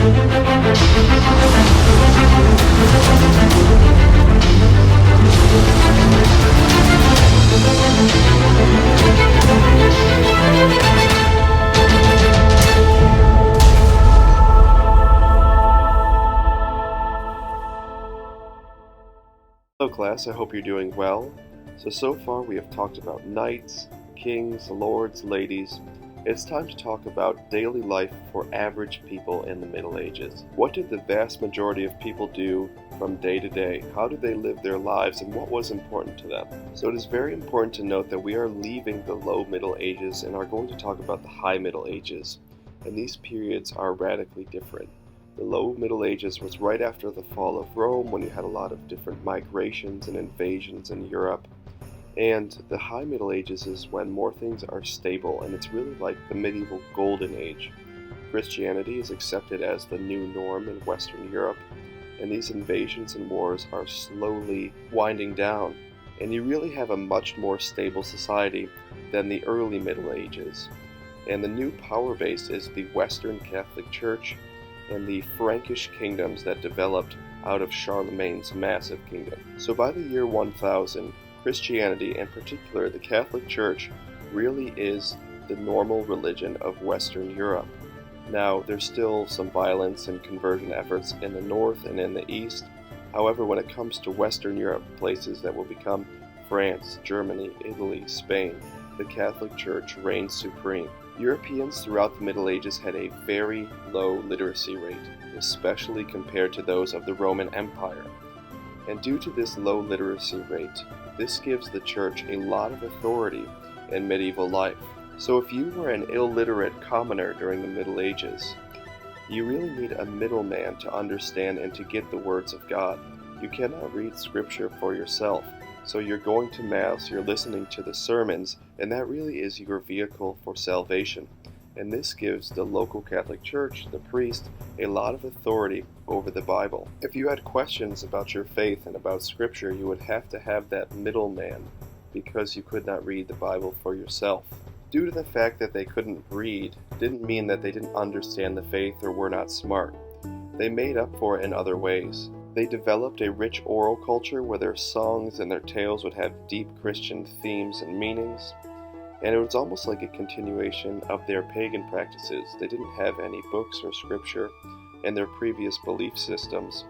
Hello class, I hope you're doing well. So far we have talked about knights, kings, lords, ladies. It's time to talk about daily life for average people in the Middle Ages. What did the vast majority of people do from day to day? How did they live their lives, and what was important to them? So it is very important to note that we are leaving the Low Middle Ages and are going to talk about the High Middle Ages. And these periods are radically different. The Low Middle Ages was right after the fall of Rome, when you had a lot of different migrations and invasions in Europe. And the High Middle Ages is when more things are stable, and it's really like the medieval golden age. Christianity is accepted as the new norm in Western Europe, and these invasions and wars are slowly winding down, and you really have a much more stable society than the early Middle Ages. And the new power base is the Western Catholic Church and the Frankish kingdoms that developed out of Charlemagne's massive kingdom. So by the year 1000, Christianity, in particular the Catholic Church, really is the normal religion of Western Europe. Now, there's still some violence and conversion efforts in the north and in the east. However, when it comes to Western Europe, places that will become France, Germany, Italy, Spain, the Catholic Church reigns supreme. Europeans throughout the Middle Ages had a very low literacy rate, especially compared to those of the Roman Empire. And due to this low literacy rate, this gives the Church a lot of authority in medieval life. So if you were an illiterate commoner during the Middle Ages, you really need a middleman to understand and to get the words of God. You cannot read Scripture for yourself. So you're going to Mass, you're listening to the sermons, and that really is your vehicle for salvation. And this gives the local Catholic Church, the priest, a lot of authority over the Bible. If you had questions about your faith and about Scripture, you would have to have that middleman, because you could not read the Bible for yourself. Due to the fact that they couldn't read, didn't mean that they didn't understand the faith or were not smart. They made up for it in other ways. They developed a rich oral culture where their songs and their tales would have deep Christian themes and meanings, and it was almost like a continuation of their pagan practices. They didn't have any books or scripture in their previous belief systems,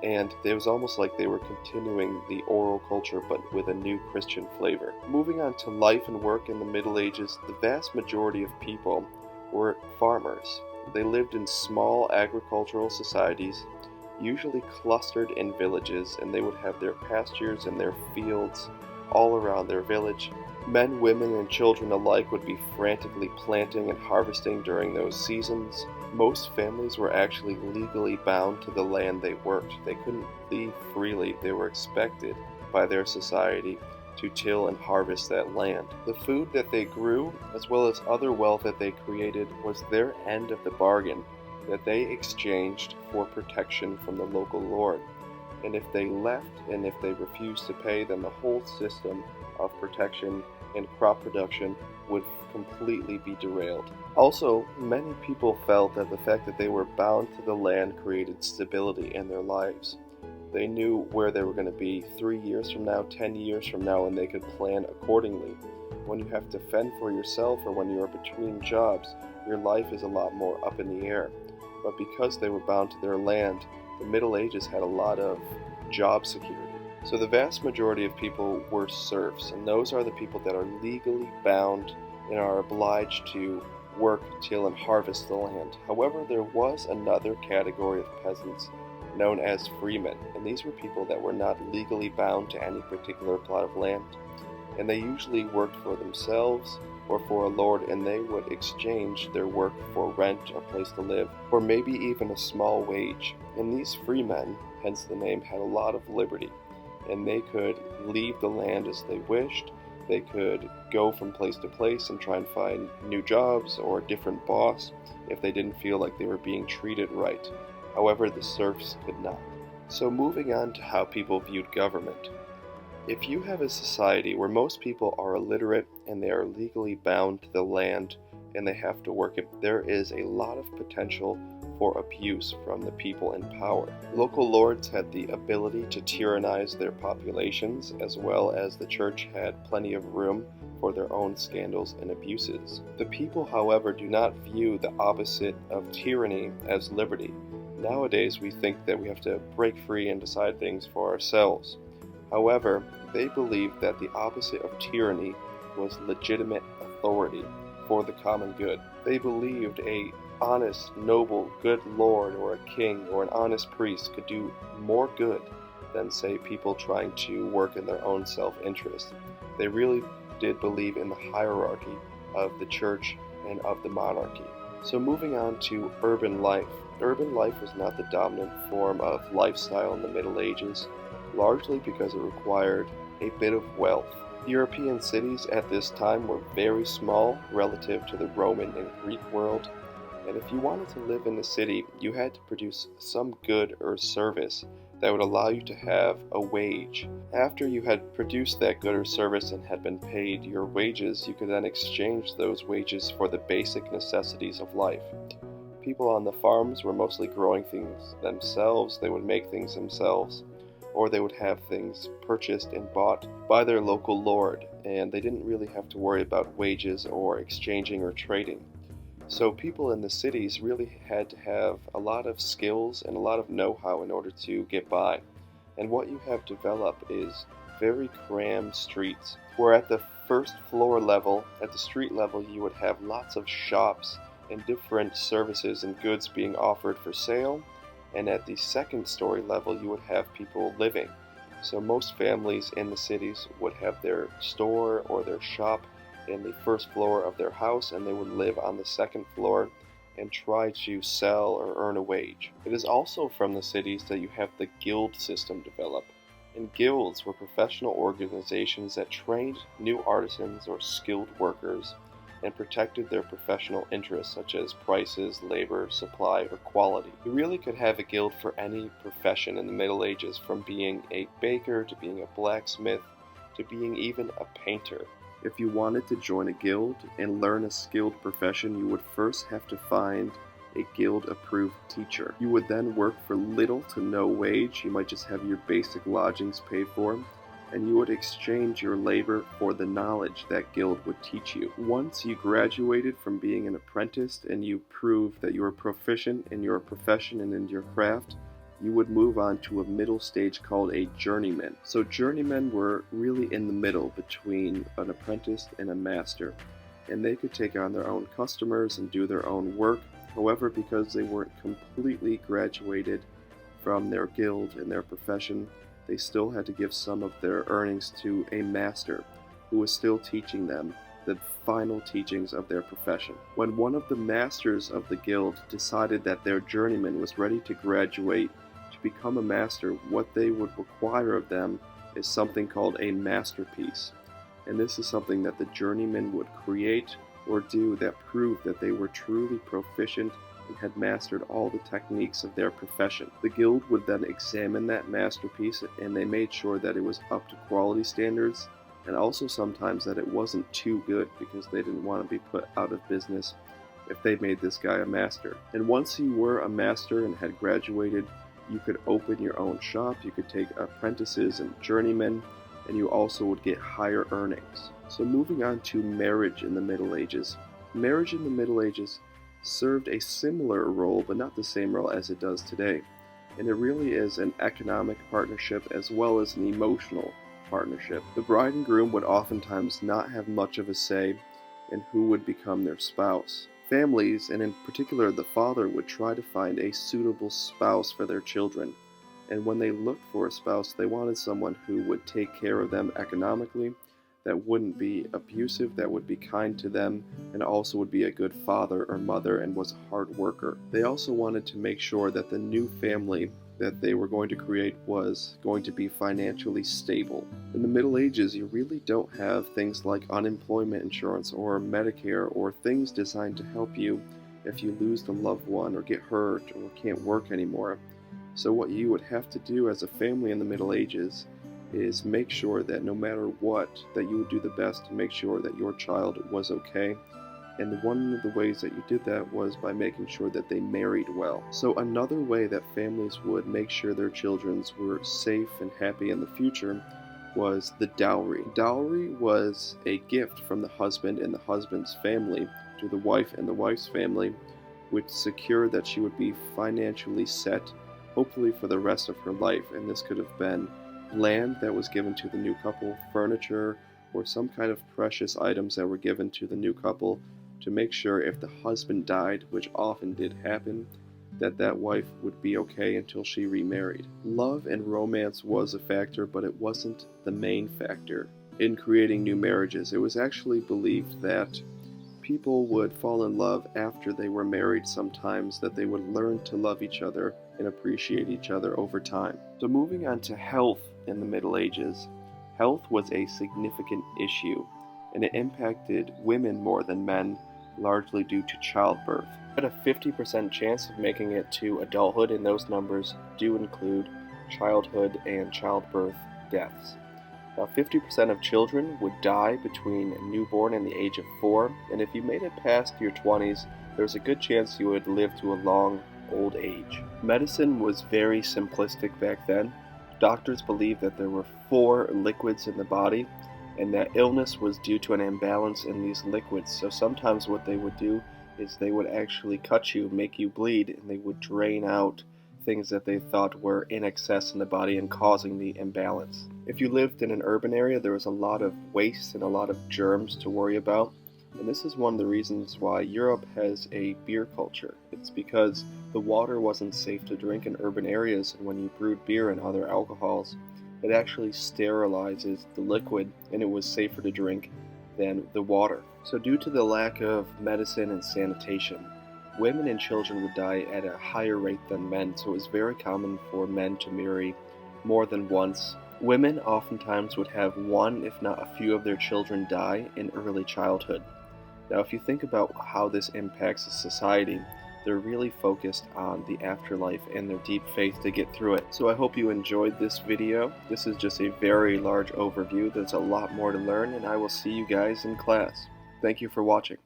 and it was almost like they were continuing the oral culture but with a new Christian flavor. Moving on to life and work in the Middle Ages, the vast majority of people were farmers. They lived in small agricultural societies, usually clustered in villages, and they would have their pastures and their fields all around their village. Men, women, and children alike would be frantically planting and harvesting during those seasons. Most families were actually legally bound to the land they worked. They couldn't leave freely. They were expected by their society to till and harvest that land. The food that they grew, as well as other wealth that they created, was their end of the bargain that they exchanged for protection from the local lord. And if they left and if they refused to pay, then the whole system of protection and crop production would completely be derailed. Also, many people felt that the fact that they were bound to the land created stability in their lives. They knew where they were going to be 3 years from now, 10 years from now, and they could plan accordingly. When you have to fend for yourself or when you are between jobs, your life is a lot more up in the air. But because they were bound to their land, the Middle Ages had a lot of job security. So the vast majority of people were serfs, and those are the people that are legally bound and are obliged to work, till, and harvest the land. However, there was another category of peasants known as freemen, and these were people that were not legally bound to any particular plot of land, and they usually worked for themselves or for a lord, and they would exchange their work for rent, a place to live, or maybe even a small wage. And these freemen, hence the name, had a lot of liberty, and they could leave the land as they wished. They could go from place to place and try and find new jobs or a different boss if they didn't feel like they were being treated right. However, the serfs could not. So moving on to how people viewed government. If you have a society where most people are illiterate and they are legally bound to the land and they have to work it, there is a lot of potential for abuse from the people in power. Local lords had the ability to tyrannize their populations, as well as the church had plenty of room for their own scandals and abuses. The people, however, do not view the opposite of tyranny as liberty. Nowadays, we think that we have to break free and decide things for ourselves. However, they believed that the opposite of tyranny was legitimate authority for the common good. They believed a honest, noble, good lord or a king or an honest priest could do more good than, say, people trying to work in their own self-interest. They really did believe in the hierarchy of the church and of the monarchy. So moving on to urban life. Urban life was not the dominant form of lifestyle in the Middle Ages, largely because it required a bit of wealth. European cities at this time were very small relative to the Roman and Greek world, and if you wanted to live in the city, you had to produce some good or service that would allow you to have a wage. After you had produced that good or service and had been paid your wages, you could then exchange those wages for the basic necessities of life. People on the farms were mostly growing things themselves. They would make things themselves, or they would have things purchased and bought by their local lord, and they didn't really have to worry about wages or exchanging or trading. So people in the cities really had to have a lot of skills and a lot of know-how in order to get by. And what you have developed is very crammed streets, where at the first floor level, at the street level, you would have lots of shops and different services and goods being offered for sale, and at the second story level you would have people living. So most families in the cities would have their store or their shop in the first floor of their house, and they would live on the second floor and try to sell or earn a wage. It is also from the cities that you have the guild system develop. And guilds were professional organizations that trained new artisans or skilled workers and protected their professional interests such as prices, labor, supply, or quality. You really could have a guild for any profession in the Middle Ages, from being a baker to being a blacksmith to being even a painter. If you wanted to join a guild and learn a skilled profession, you would first have to find a guild-approved teacher. You would then work for little to no wage. You might just have your basic lodgings paid for, and you would exchange your labor for the knowledge that guild would teach you. Once you graduated from being an apprentice and you proved that you were proficient in your profession and in your craft, you would move on to a middle stage called a journeyman. So journeymen were really in the middle between an apprentice and a master, and they could take on their own customers and do their own work. However, because they weren't completely graduated from their guild and their profession, they still had to give some of their earnings to a master who was still teaching them the final teachings of their profession. When one of the masters of the guild decided that their journeyman was ready to graduate to become a master, what they would require of them is something called a masterpiece. And this is something that the journeyman would create or do that proved that they were truly proficient and had mastered all the techniques of their profession. The guild would then examine that masterpiece, and they made sure that it was up to quality standards, and also sometimes that it wasn't too good, because they didn't want to be put out of business if they made this guy a master. And once you were a master and had graduated, you could open your own shop, you could take apprentices and journeymen, and you also would get higher earnings. So moving on to marriage in the Middle Ages. Marriage in the Middle Ages served a similar role, but not the same role as it does today. And it really is an economic partnership as well as an emotional partnership. The bride and groom would oftentimes not have much of a say in who would become their spouse. Families, and in particular the father, would try to find a suitable spouse for their children. And when they looked for a spouse, they wanted someone who would take care of them economically, that wouldn't be abusive, that would be kind to them, and also would be a good father or mother and was a hard worker. They also wanted to make sure that the new family that they were going to create was going to be financially stable. In the Middle Ages, you really don't have things like unemployment insurance or Medicare or things designed to help you if you lose a loved one or get hurt or can't work anymore. So what you would have to do as a family in the Middle Ages is make sure that no matter what, that you would do the best to make sure that your child was okay And one of the ways that you did that was by making sure that they married well. So another way that families would make sure their children were safe and happy in the future was the dowry. Dowry was a gift from the husband and the husband's family to the wife and the wife's family, which secured that she would be financially set, hopefully for the rest of her life. And this could have been land that was given to the new couple, furniture, or some kind of precious items that were given to the new couple to make sure if the husband died, which often did happen, that wife would be okay until she remarried. Love and romance was a factor, but it wasn't the main factor in creating new marriages. It was actually believed that people would fall in love after they were married sometimes, that they would learn to love each other and appreciate each other over time. So moving on to health in the Middle Ages, health was a significant issue, and it impacted women more than men, largely due to childbirth. Had a 50% chance of making it to adulthood, and those numbers do include childhood and childbirth deaths. Now, 50% of children would die between newborn and the age of 4, and if you made it past your 20s, there's a good chance you would live to a long old age. Medicine was very simplistic back then. Doctors believed that there were 4 liquids in the body, and that illness was due to an imbalance in these liquids. So sometimes what they would do is they would actually cut you, make you bleed, and they would drain out things that they thought were in excess in the body and causing the imbalance. If you lived in an urban area, there was a lot of waste and a lot of germs to worry about. And this is one of the reasons why Europe has a beer culture. It's because the water wasn't safe to drink in urban areas, and when you brewed beer and other alcohols, it actually sterilizes the liquid, and it was safer to drink than the water. So due to the lack of medicine and sanitation, women and children would die at a higher rate than men, so it was very common for men to marry more than once. Women oftentimes would have one, if not a few of their children die in early childhood. Now, if you think about how this impacts a society, they're really focused on the afterlife and their deep faith to get through it. So I hope you enjoyed this video. This is just a very large overview. There's a lot more to learn, and I will see you guys in class. Thank you for watching.